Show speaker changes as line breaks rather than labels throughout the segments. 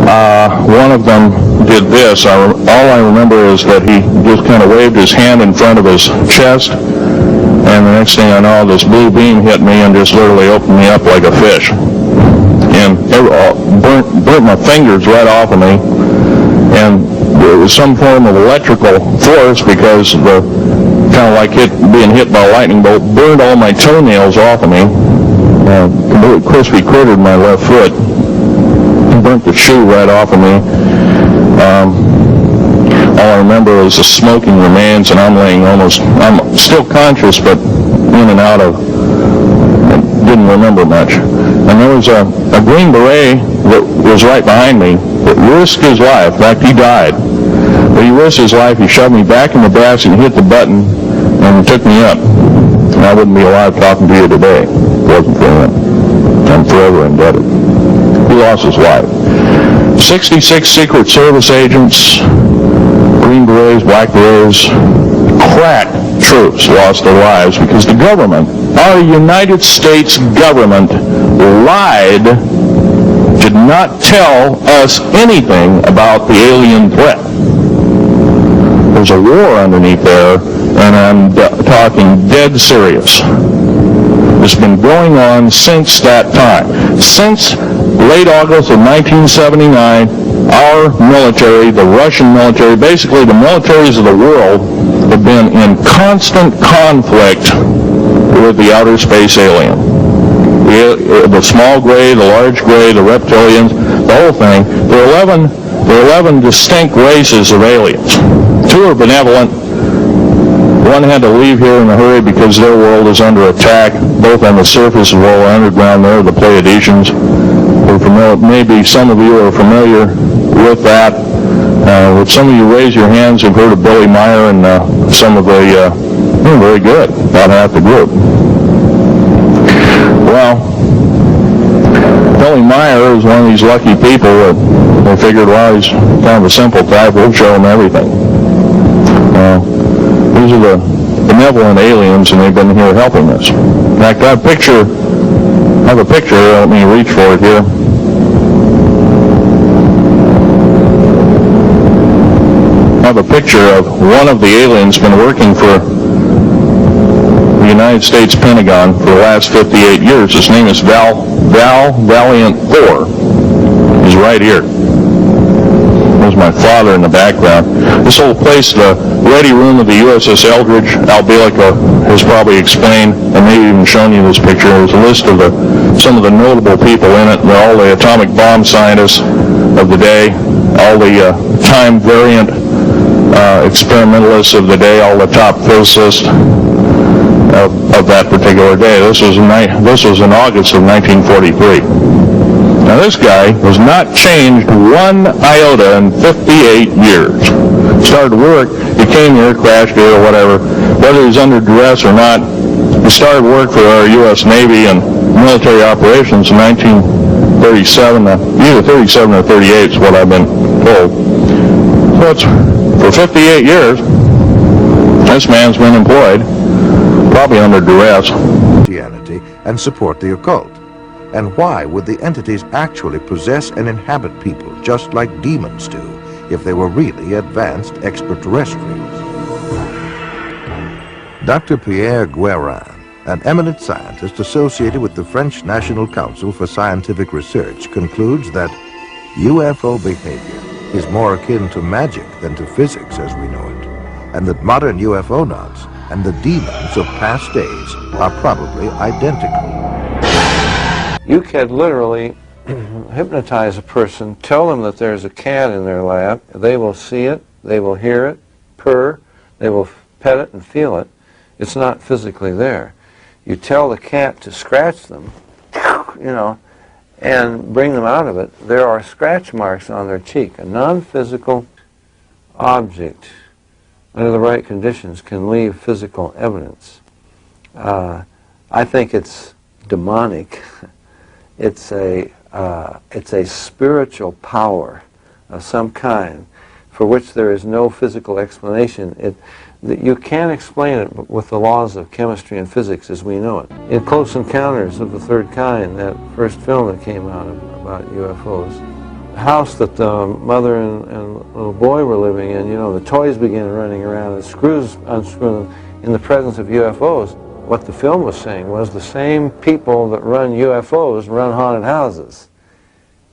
One of them did this. All I remember is that he just kind of waved his hand in front of his chest, and the next thing I know, this blue beam hit me and just literally opened me up like a fish. And burnt my fingers right off of me. And there was some form of electrical force, because the kind of like being hit by a lightning bolt burned all my toenails off of me. Completely crispy crittered my left foot. Burnt the shoe right off of me. All I remember is the smoking remains, and I'm still conscious, but in and out of, didn't remember much. And there was a Green Beret that was right behind me that risked his life. In fact, he died. But he risked his life. He shoved me back in the basket and hit the button and took me up. And I wouldn't be alive talking to you today if it wasn't for him. I'm forever indebted. He lost his life. 66 Secret Service agents, Green Berets, Black Berets, crack troops lost their lives because the government, our United States government, lied, did not tell us anything about the alien threat. There's a war underneath there, and I'm talking dead serious. It's been going on since that time. Since late August of 1979, our military, the Russian military, basically the militaries of the world, have been in constant conflict with the outer space alien. The small gray, the large gray, the reptilians, the whole thing. There are 11 distinct races of aliens. 2 are benevolent. One had to leave here in a hurry because their world is under attack, both on the surface as well as underground. They're the Pleiadians. Maybe some of you are familiar with that. Would some of you raise your hands and heard of Billy Meyer and some of the, very good, about half the group. Well, Billy Meyer is one of these lucky people that they figured, well, he's kind of a simple type, we'll show him everything. These are the benevolent aliens, and they've been here helping us. In fact, I have a picture, let me reach for it here. I have a picture of one of the aliens been working for the United States Pentagon for the last 58 years. His name is Valiant Thor. He's right here. There's my father in the background. This whole place, the ready room of the USS Eldridge, Al Bielika has probably explained, and maybe even shown you this picture. There's a list of some of the notable people in it. They're all the atomic bomb scientists of the day, all the time variant experimentalists of the day, all the top physicists of that particular day. This was in August of 1943. Now this guy has not changed one iota in 58 years. Started work, he came here, crashed here or whatever, whether he's under duress or not. He started work for our U.S. Navy and military operations in 1937, either 37 or 38 is what I've been told. So it's, for 58 years, this man's been employed, probably under duress.
Christianity and support the occult. And why would the entities actually possess and inhabit people just like demons do if they were really advanced extraterrestrials? Dr. Pierre Guérin, an eminent scientist associated with the French National Council for Scientific Research, concludes that UFO behavior is more akin to magic than to physics as we know it, and that modern UFO-nauts and the demons of past days are probably identical.
You can literally hypnotize a person, tell them that there's a cat in their lap, they will see it, they will hear it, purr, they will pet it and feel it. It's not physically there. You tell the cat to scratch them, and bring them out of it. There are scratch marks on their cheek. A non-physical object, under the right conditions, can leave physical evidence. I think it's demonic. It's a spiritual power of some kind for which there is no physical explanation. You can't explain it with the laws of chemistry and physics as we know it. In Close Encounters of the Third Kind, that first film that came out about UFOs, house that the mother and little boy were living in, you know, the toys began running around and screws unscrewing in the presence of UFOs. What the film was saying was the same people that run UFOs run haunted houses.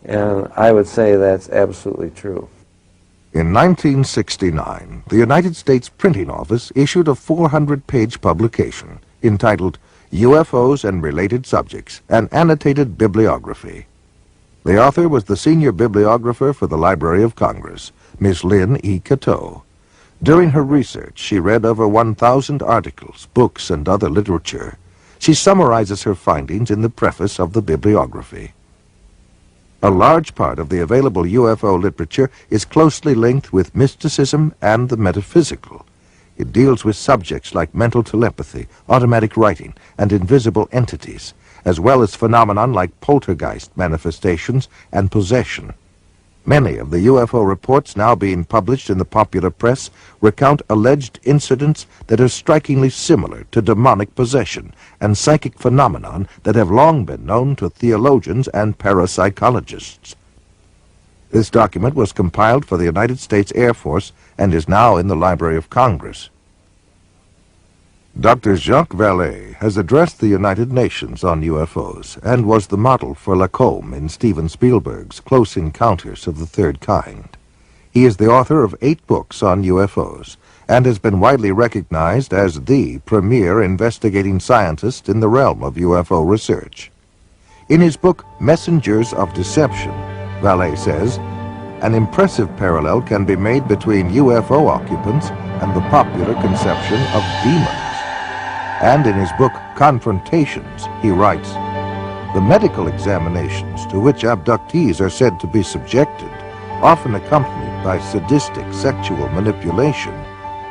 And I would say that's absolutely true.
In 1969, the United States Printing Office issued a 400-page publication entitled UFOs and Related Subjects, an Annotated Bibliography. The author was the senior bibliographer for the Library of Congress, Miss Lynn E. Cateau. During her research, she read over 1,000 articles, books, and other literature. She summarizes her findings in the preface of the bibliography. A large part of the available UFO literature is closely linked with mysticism and the metaphysical. It deals with subjects like mental telepathy, automatic writing, and invisible entities, as well as phenomenon like poltergeist manifestations and possession. Many of the UFO reports now being published in the popular press recount alleged incidents that are strikingly similar to demonic possession and psychic phenomenon that have long been known to theologians and parapsychologists. This document was compiled for the United States Air Force and is now in the Library of Congress. Dr. Jacques Vallée has addressed the United Nations on UFOs and was the model for Lacombe in Steven Spielberg's Close Encounters of the Third Kind. He is the author of 8 books on UFOs and has been widely recognized as the premier investigating scientist in the realm of UFO research. In his book, Messengers of Deception, Vallée says, an impressive parallel can be made between UFO occupants and the popular conception of demons. And in his book, Confrontations, he writes, the medical examinations to which abductees are said to be subjected, often accompanied by sadistic sexual manipulation,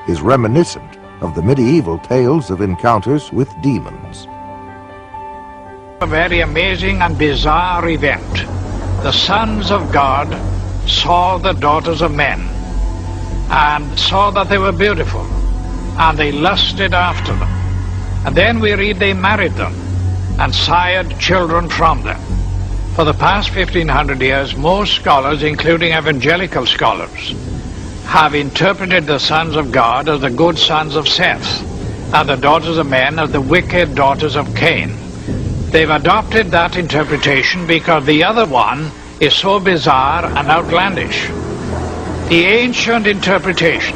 is reminiscent of the medieval tales of encounters with demons.
A very amazing and bizarre event. The sons of God saw the daughters of men and saw that they were beautiful, and they lusted after them. And then we read they married them and sired children from them. For the past 1,500 years, most scholars, including evangelical scholars, have interpreted the sons of God as the good sons of Seth, and the daughters of men as the wicked daughters of Cain. They've adopted that interpretation because the other one is so bizarre and outlandish. The ancient interpretation,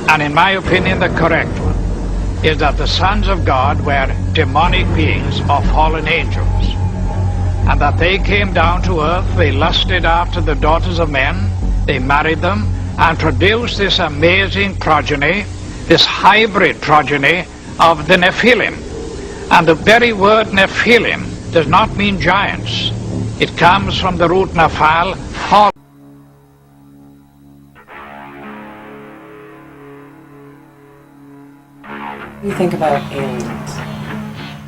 and in my opinion the correct one, is that the sons of God were demonic beings or fallen angels, and that they came down to earth, they lusted after the daughters of men, they married them, and produced this amazing progeny, this hybrid progeny of the Nephilim. And the very word Nephilim does not mean giants. It comes from the root Nephal, fall.
What do you think about aliens?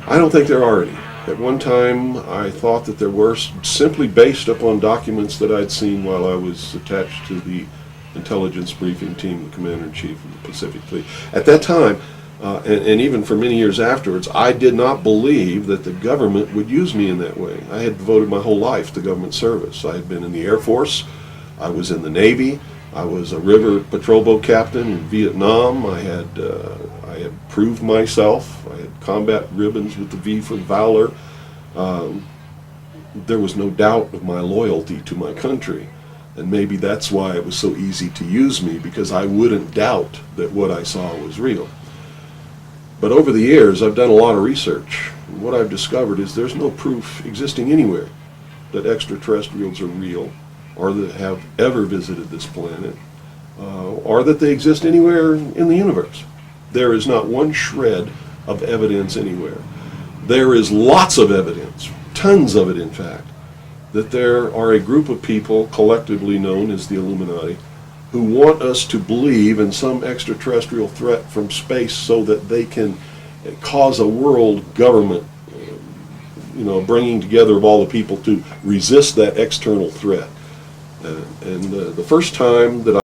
I don't think there are any. At one time, I thought that there were, simply based upon documents that I'd seen while I was attached to the intelligence briefing team, the Commander-in-Chief of the Pacific Fleet. At that time, and even for many years afterwards, I did not believe that the government would use me in that way. I had devoted my whole life to government service. I had been in the Air Force, I was in the Navy, I was a river patrol boat captain in Vietnam. I had proved myself. I had combat ribbons with the V for Valor. There was no doubt of my loyalty to my country. And maybe that's why it was so easy to use me, because I wouldn't doubt that what I saw was real. But over the years, I've done a lot of research. And what I've discovered is there's no proof existing anywhere that extraterrestrials are real, or that have ever visited this planet, or that they exist anywhere in the universe. There is not one shred of evidence anywhere. There is lots of evidence, tons of it in fact, that there are a group of people collectively known as the Illuminati who want us to believe in some extraterrestrial threat from space so that they can cause a world government, bringing together of all the people to resist that external threat. And the first time that